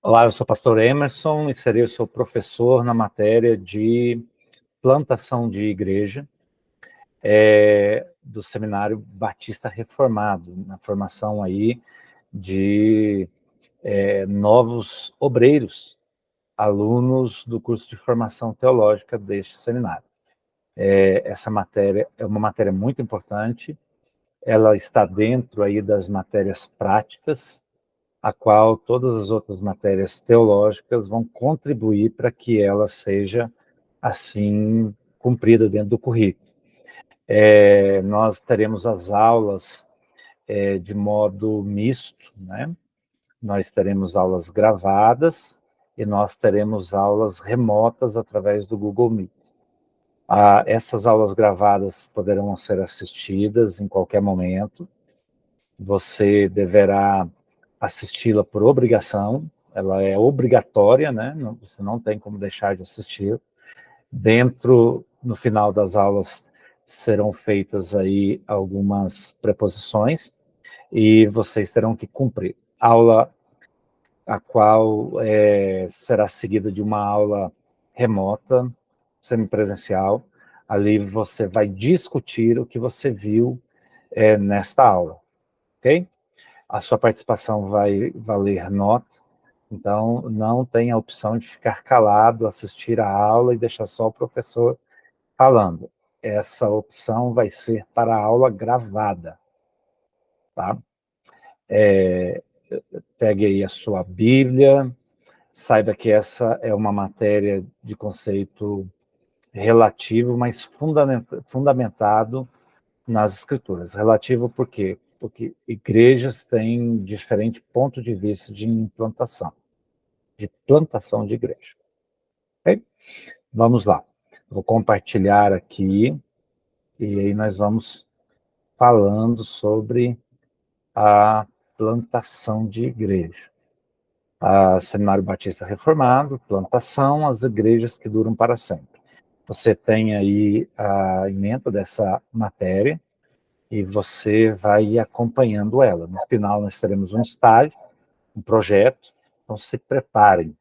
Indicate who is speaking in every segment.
Speaker 1: Olá, eu sou o pastor Emerson e serei o seu professor na matéria de plantação de igreja do Seminário Batista Reformado, na formação aí de novos obreiros, alunos do curso de formação teológica deste seminário. Essa matéria é uma matéria muito importante, ela está dentro aí das matérias práticas, a qual todas as outras matérias teológicas vão contribuir para que ela seja, assim, cumprida dentro do currículo. Nós teremos as aulas de modo misto, né? Nós teremos aulas gravadas e nós teremos aulas remotas através do Google Meet. Essas aulas gravadas poderão ser assistidas em qualquer momento. Você deverá assisti-la por obrigação, ela é obrigatória, né? Você não tem como deixar de assistir. No final das aulas, serão feitas aí algumas preposições e vocês terão que cumprir. Aula a qual será seguida de uma aula remota, semipresencial. Ali você vai discutir o que você viu nesta aula, ok? A sua participação vai valer nota, então não tem a opção de ficar calado, assistir a aula e deixar só o professor falando. Essa opção vai ser para a aula gravada, tá? Pegue aí a sua Bíblia, saiba que essa é uma matéria de conceito relativo, mas fundamentado nas Escrituras. Relativo por quê? Porque igrejas têm diferente ponto de vista de implantação, de plantação de igreja. Okay? Vamos lá. Vou compartilhar aqui e aí nós vamos falando sobre a plantação de igreja. Seminário Batista Reformado, plantação, as igrejas que duram para sempre. Você tem aí a ementa dessa matéria e você vai acompanhando ela. No final, nós teremos um estágio, um projeto, então se preparem.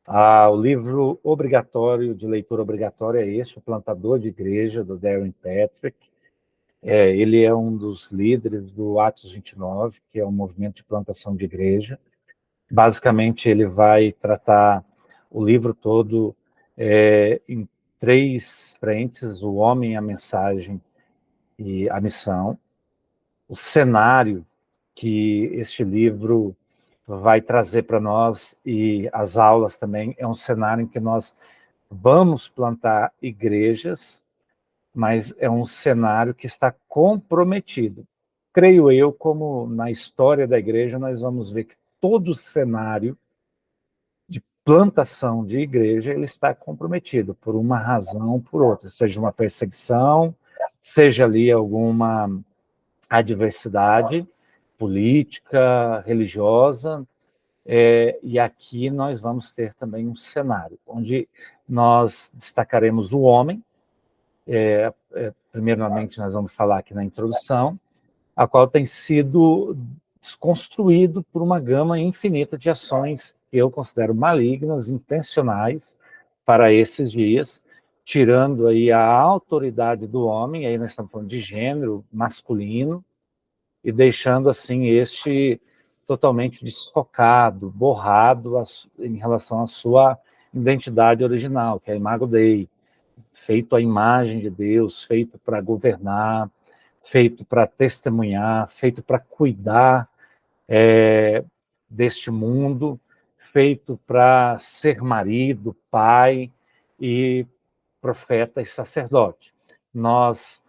Speaker 1: O livro obrigatório, de leitura obrigatória, é este, O Plantador de Igreja, do Darren Patrick. Ele é um dos líderes do Atos 29, que é um movimento de plantação de igreja. Basicamente, ele vai tratar o livro todo em 3 frentes: o homem, a mensagem e a missão. O cenário que este livro vai trazer para nós, e as aulas também, é um cenário em que nós vamos plantar igrejas, mas é um cenário que está comprometido. Creio eu, como na história da igreja, nós vamos ver que todo cenário de plantação de igreja, ele está comprometido por uma razão ou por outra, seja uma perseguição, seja ali alguma adversidade política, religiosa, e aqui nós vamos ter também um cenário, onde nós destacaremos o homem. Primeiramente, nós vamos falar aqui na introdução, a qual tem sido desconstruído por uma gama infinita de ações que eu considero malignas, intencionais, para esses dias, tirando aí a autoridade do homem, aí nós estamos falando de gênero masculino, e deixando assim este totalmente desfocado, borrado em relação à sua identidade original, que é a Imago Dei, feito à imagem de Deus, feito para governar, feito para testemunhar, feito para cuidar deste mundo, feito para ser marido, pai e profeta e sacerdote. Nós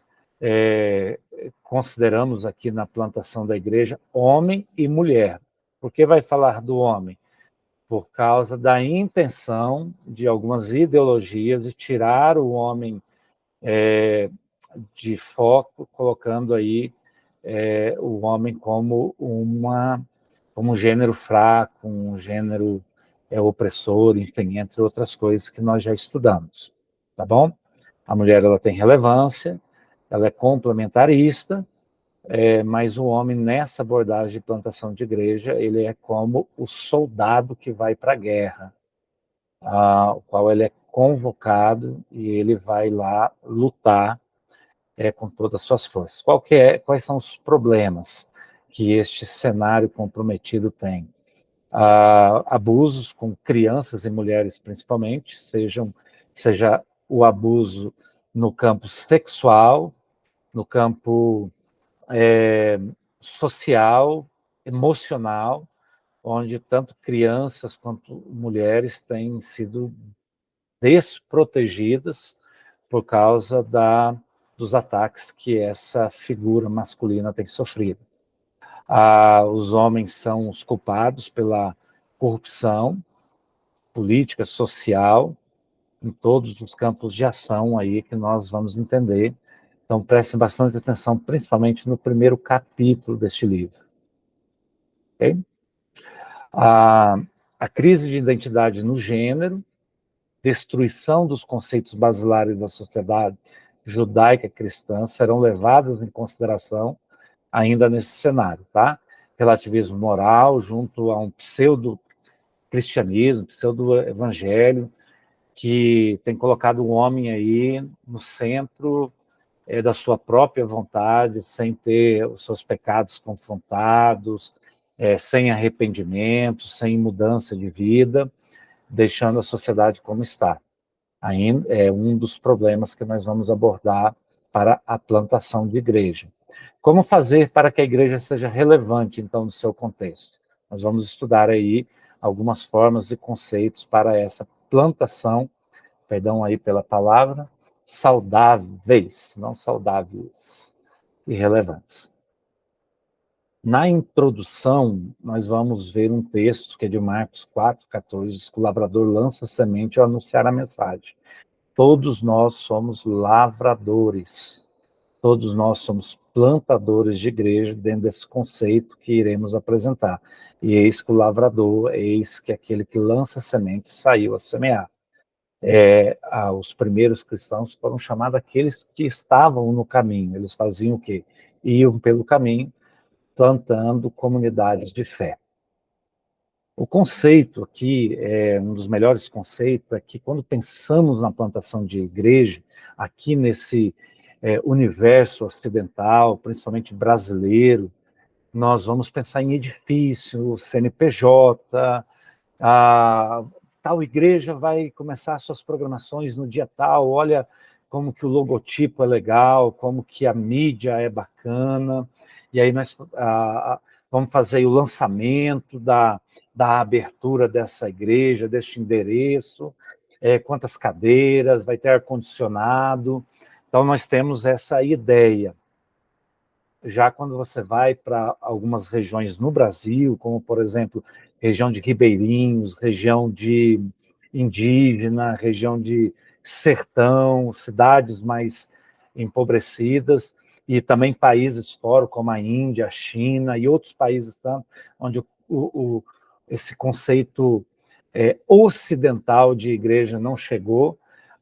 Speaker 1: consideramos aqui na plantação da igreja homem e mulher. Por que vai falar do homem? Por causa da intenção de algumas ideologias de tirar o homem de foco, colocando aí o homem como um gênero fraco, um gênero opressor, enfim, entre outras coisas que nós já estudamos, tá bom? A mulher, ela tem relevância, ela é complementarista, mas o homem, nessa abordagem de plantação de igreja, ele é como o soldado que vai para a guerra, o qual ele é convocado e ele vai lá lutar com todas as suas forças. Quais são os problemas que este cenário comprometido tem? Abusos com crianças e mulheres, principalmente, seja o abuso no campo sexual, no campo social, emocional, onde tanto crianças quanto mulheres têm sido desprotegidas por causa dos ataques que essa figura masculina tem sofrido. Os homens são os culpados pela corrupção política, social, em todos os campos de ação aí que nós vamos entender. Então, prestem bastante atenção, principalmente no primeiro capítulo deste livro. Okay? A crise de identidade no gênero, destruição dos conceitos basilares da sociedade judaica cristã serão levadas em consideração ainda nesse cenário, tá? Relativismo moral junto a um pseudo-cristianismo, pseudo-evangelho, que tem colocado o homem aí no centro da sua própria vontade, sem ter os seus pecados confrontados, sem arrependimento, sem mudança de vida, deixando a sociedade como está. Ainda é um dos problemas que nós vamos abordar para a plantação de igreja. Como fazer para que a igreja seja relevante, então, no seu contexto? Nós vamos estudar aí algumas formas e conceitos para essa plantação, perdão aí pela palavra, saudáveis, não saudáveis, e relevantes. Na introdução, nós vamos ver um texto que é de Marcos 4,14, diz que o lavrador lança semente ao anunciar a mensagem. Todos nós somos lavradores. Todos nós somos plantadores de igreja dentro desse conceito que iremos apresentar. E eis que o lavrador, eis que aquele que lança semente saiu a semear. Os primeiros cristãos foram chamados aqueles que estavam no caminho. Eles faziam o quê? Iam pelo caminho, plantando comunidades de fé. O conceito aqui, um dos melhores conceitos, é que quando pensamos na plantação de igreja, aqui nesse universo ocidental, principalmente brasileiro, nós vamos pensar em edifício, CNPJ, tal igreja vai começar suas programações no dia tal, olha como que o logotipo é legal, como que a mídia é bacana, e aí nós vamos fazer o lançamento da abertura dessa igreja, deste endereço, quantas cadeiras, vai ter ar-condicionado. Então, nós temos essa ideia. Já quando você vai para algumas regiões no Brasil, como, por exemplo, região de ribeirinhos, região de indígena, região de sertão, cidades mais empobrecidas, e também países fora, como a Índia, a China e outros países tanto, onde esse conceito ocidental de igreja não chegou.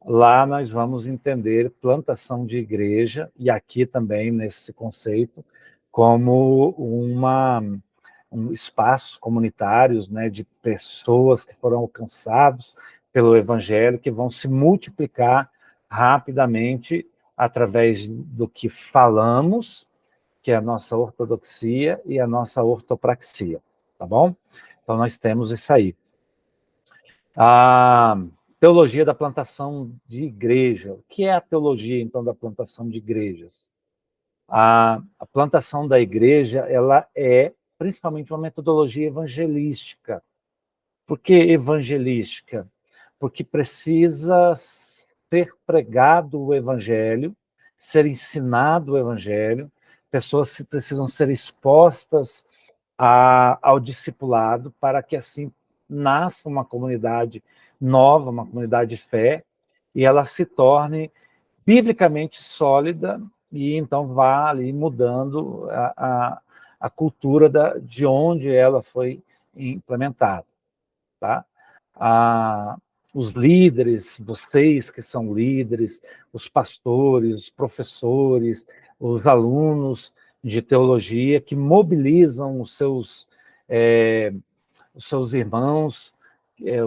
Speaker 1: Lá nós vamos entender plantação de igreja, e aqui também nesse conceito, como espaços comunitários, né, de pessoas que foram alcançados pelo evangelho, que vão se multiplicar rapidamente através do que falamos, que é a nossa ortodoxia e a nossa ortopraxia, tá bom? Então nós temos isso aí. Teologia da plantação de igreja. O que é a teologia, então, da plantação de igrejas? A plantação da igreja, ela é principalmente uma metodologia evangelística. Por que evangelística? Porque precisa ser pregado o evangelho, ser ensinado o evangelho, pessoas precisam ser expostas ao discipulado para que assim nasça uma comunidade nova, uma comunidade de fé, e ela se torne biblicamente sólida, e então vá ali mudando a cultura de onde ela foi implementada. Tá? Os líderes, vocês que são líderes, os pastores, os professores, os alunos, de teologia que mobilizam os seus irmãos,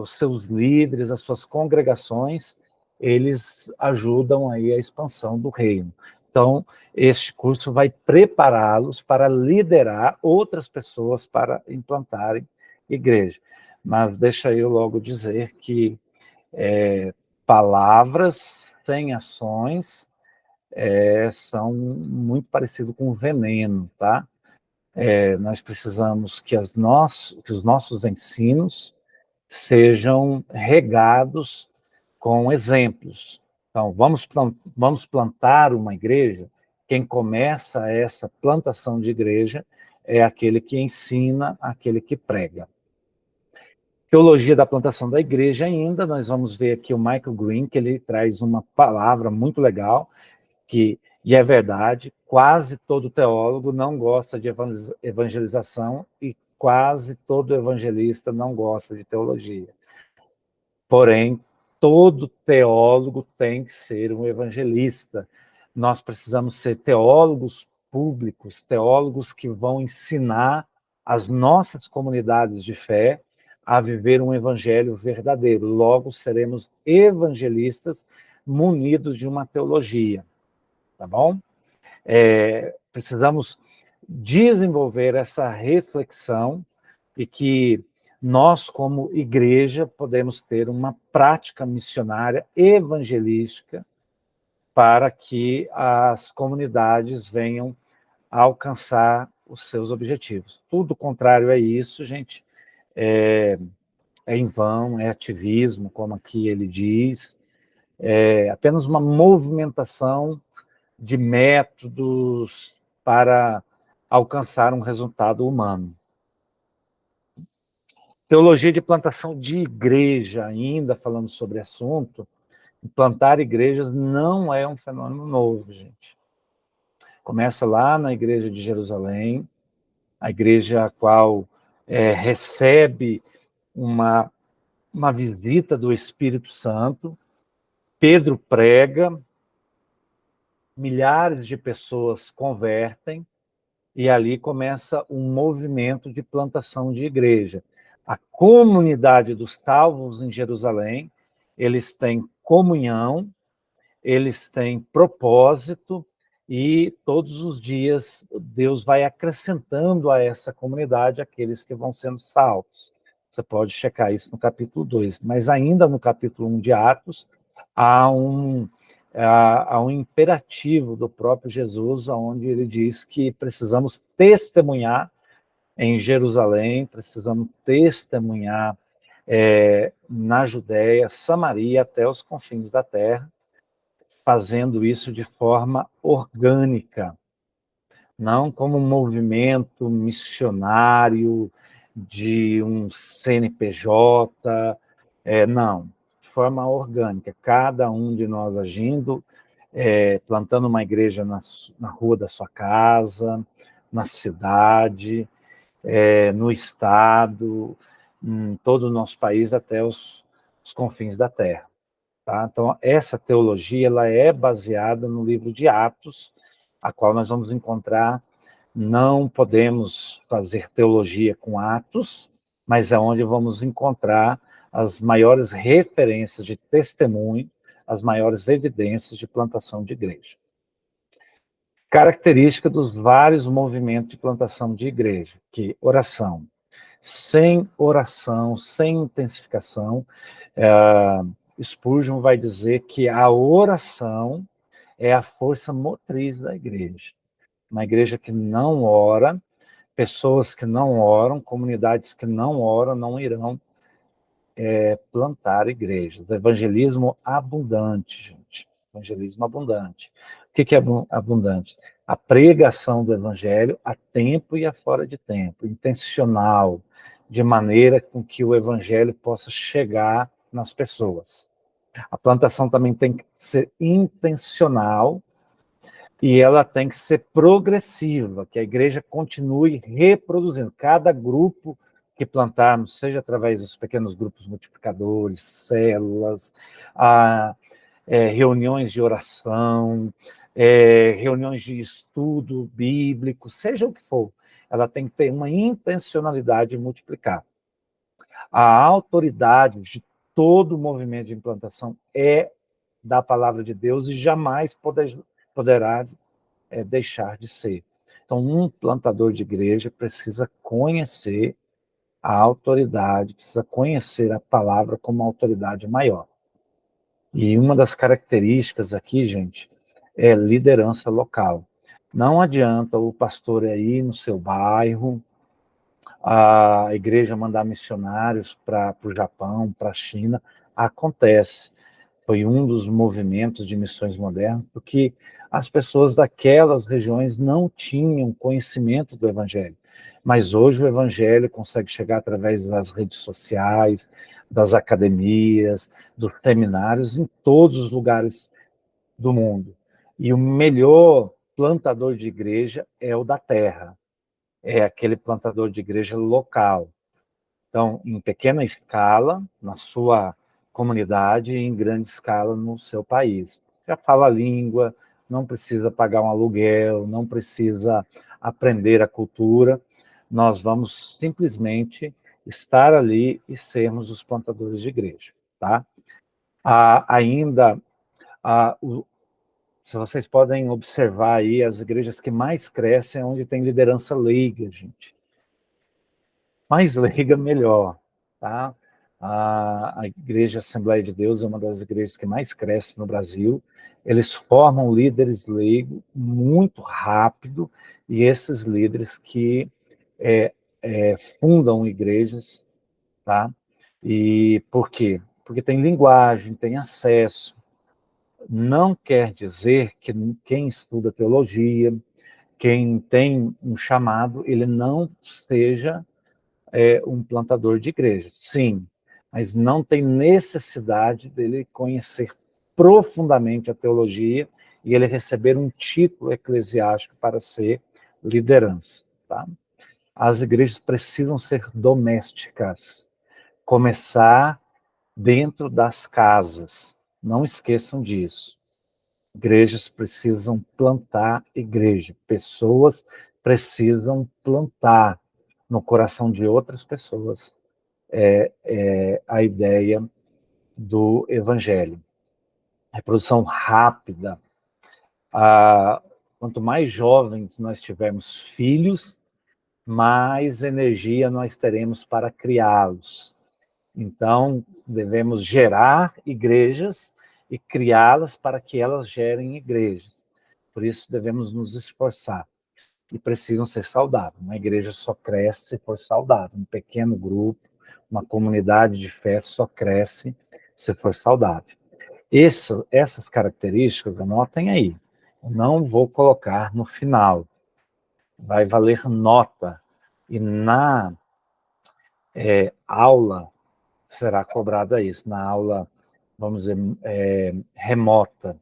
Speaker 1: os seus líderes, as suas congregações, eles ajudam aí a expansão do reino. Então, este curso vai prepará-los para liderar outras pessoas para implantarem igreja. Mas deixa eu logo dizer que palavras sem ações são muito parecidos com veneno, tá? Nós precisamos que os nossos ensinos sejam regados com exemplos. Então, vamos plantar uma igreja. Quem começa essa plantação de igreja é aquele que ensina, aquele que prega. Teologia da plantação da igreja ainda, nós vamos ver aqui o Michael Green, que ele traz uma palavra muito legal, e é verdade, quase todo teólogo não gosta de evangelização e quase todo evangelista não gosta de teologia. Porém, todo teólogo tem que ser um evangelista. Nós precisamos ser teólogos públicos, teólogos que vão ensinar as nossas comunidades de fé a viver um evangelho verdadeiro. Logo, seremos evangelistas munidos de uma teologia. Tá bom? Precisamos desenvolver essa reflexão e que nós, como igreja, podemos ter uma prática missionária evangelística para que as comunidades venham a alcançar os seus objetivos. Tudo contrário a isso, gente, é em vão, é ativismo, como aqui ele diz, é apenas uma movimentação de métodos para alcançar um resultado humano. Teologia de plantação de igreja, ainda falando sobre assunto, plantar igrejas não é um fenômeno novo, gente. Começa lá na igreja de Jerusalém, a igreja a qual recebe uma visita do Espírito Santo, Pedro prega, milhares de pessoas convertem, e ali começa um movimento de plantação de igreja. A comunidade dos salvos em Jerusalém, eles têm comunhão, eles têm propósito, e todos os dias Deus vai acrescentando a essa comunidade aqueles que vão sendo salvos. Você pode checar isso no capítulo 2. Mas ainda no capítulo 1 de Atos, há um imperativo do próprio Jesus, onde ele diz que precisamos testemunhar em Jerusalém, precisamos testemunhar na Judéia, Samaria, até os confins da terra, fazendo isso de forma orgânica, não como um movimento missionário de um CNPJ, não, de forma orgânica, cada um de nós agindo, plantando uma igreja na rua da sua casa, na cidade, no estado, em todo o nosso país, até os confins da terra. Tá? Então, essa teologia ela é baseada no livro de Atos, a qual nós vamos encontrar. Não podemos fazer teologia com Atos, mas é onde vamos encontrar as maiores referências de testemunho, as maiores evidências de plantação de igreja. Característica dos vários movimentos de plantação de igreja, que oração. Sem oração, sem intensificação, Spurgeon vai dizer que a oração é a força motriz da igreja. Uma igreja que não ora, pessoas que não oram, comunidades que não oram, não irão plantar igrejas. Evangelismo abundante, gente. Evangelismo abundante. O que é abundante? A pregação do evangelho a tempo e a fora de tempo, intencional, de maneira com que o evangelho possa chegar nas pessoas. A plantação também tem que ser intencional e ela tem que ser progressiva, que a igreja continue reproduzindo. Cada grupo que plantarmos, seja através dos pequenos grupos multiplicadores, células, reuniões de oração, reuniões de estudo bíblico, seja o que for, ela tem que ter uma intencionalidade de multiplicar. A autoridade de todo o movimento de implantação é da palavra de Deus e jamais poderá deixar de ser. Então, um plantador de igreja precisa conhecer a autoridade, precisa conhecer a palavra como autoridade maior. E uma das características aqui, gente, é liderança local. Não adianta o pastor ir no seu bairro, a igreja mandar missionários para o Japão, para a China. Acontece. Foi um dos movimentos de missões modernas, porque as pessoas daquelas regiões não tinham conhecimento do Evangelho. Mas hoje o Evangelho consegue chegar através das redes sociais, das academias, dos seminários, em todos os lugares do mundo. E o melhor plantador de igreja é o da terra, é aquele plantador de igreja local. Então, em pequena escala, na sua comunidade, e em grande escala no seu país. Já fala a língua, não precisa pagar um aluguel, não precisa aprender a cultura. Nós vamos simplesmente estar ali e sermos os plantadores de igreja. Tá? Ainda, se vocês podem observar aí, as igrejas que mais crescem é onde tem liderança leiga, gente. Mais leiga, melhor, tá? A Igreja Assembleia de Deus é uma das igrejas que mais cresce no Brasil. Eles formam líderes leigos muito rápido, e esses líderes que fundam igrejas, tá? E por quê? Porque tem linguagem, tem acesso. Não quer dizer que quem estuda teologia, quem tem um chamado, ele não seja um plantador de igreja. Sim, mas não tem necessidade dele conhecer profundamente a teologia e ele receber um título eclesiástico para ser liderança. Tá? As igrejas precisam ser domésticas, começar dentro das casas. Não esqueçam disso. Igrejas precisam plantar igreja. Pessoas precisam plantar no coração de outras pessoas a ideia do evangelho. Reprodução rápida. Quanto mais jovens nós tivermos filhos, mais energia nós teremos para criá-los. Então, devemos gerar igrejas e criá-las para que elas gerem igrejas. Por isso, devemos nos esforçar. E precisam ser saudáveis. Uma igreja só cresce se for saudável. Um pequeno grupo, uma comunidade de fé só cresce se for saudável. Essas características, anotem aí. Eu não vou colocar no final. Vai valer nota. E na aula será cobrada isso. Na aula, vamos dizer, remota.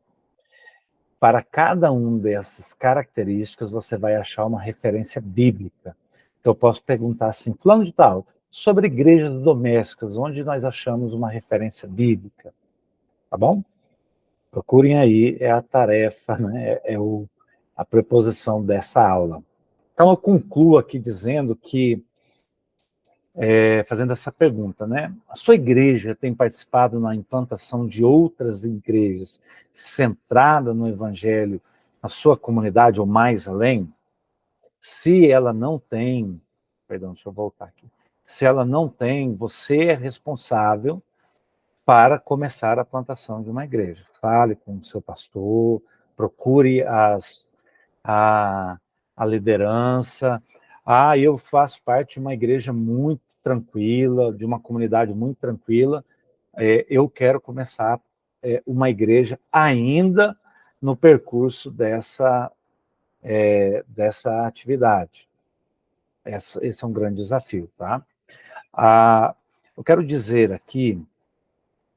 Speaker 1: Para cada uma dessas características, você vai achar uma referência bíblica. Então, eu posso perguntar assim, fulano de tal, sobre igrejas domésticas, onde nós achamos uma referência bíblica? Tá bom? Procurem aí, é a tarefa, né? A preposição dessa aula. Então, eu concluo aqui dizendo que, fazendo essa pergunta, né? A sua igreja tem participado na implantação de outras igrejas centrada no evangelho na sua comunidade ou mais além? Se ela não tem, perdão, deixa eu voltar aqui. Se ela não tem, você é responsável para começar a plantação de uma igreja. Fale com o seu pastor, procure a liderança. Eu faço parte de uma igreja muito tranquila, de uma comunidade muito tranquila. Eu quero começar uma igreja ainda no percurso dessa atividade. Esse é um grande desafio, tá? Eu quero dizer aqui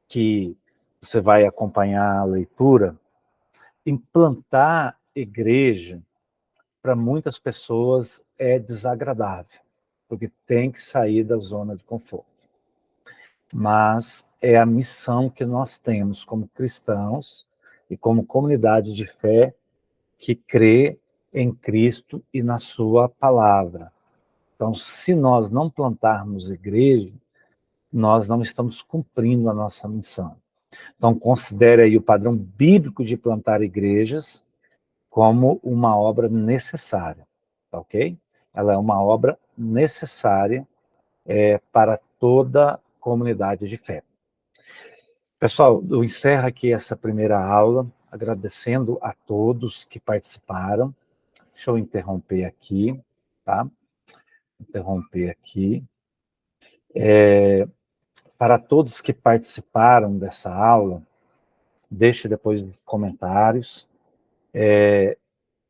Speaker 1: que você vai acompanhar a leitura. Implantar igreja, para muitas pessoas, é desagradável, porque tem que sair da zona de conforto. Mas é a missão que nós temos como cristãos e como comunidade de fé que crê em Cristo e na sua palavra. Então, se nós não plantarmos igreja, nós não estamos cumprindo a nossa missão. Então, considere aí o padrão bíblico de plantar igrejas como uma obra necessária, tá ok? Ela é uma obra necessária para toda a comunidade de fé. Pessoal, eu encerro aqui essa primeira aula, agradecendo a todos que participaram. Deixa eu interromper aqui, tá? Interromper aqui. Para todos que participaram dessa aula, deixe depois os comentários,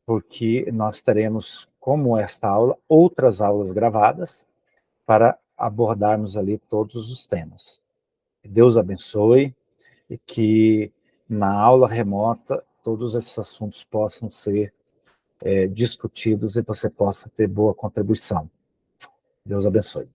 Speaker 1: porque nós teremos, como esta aula, outras aulas gravadas para abordarmos ali todos os temas. Deus abençoe e que na aula remota todos esses assuntos possam ser discutidos e você possa ter boa contribuição. Deus abençoe.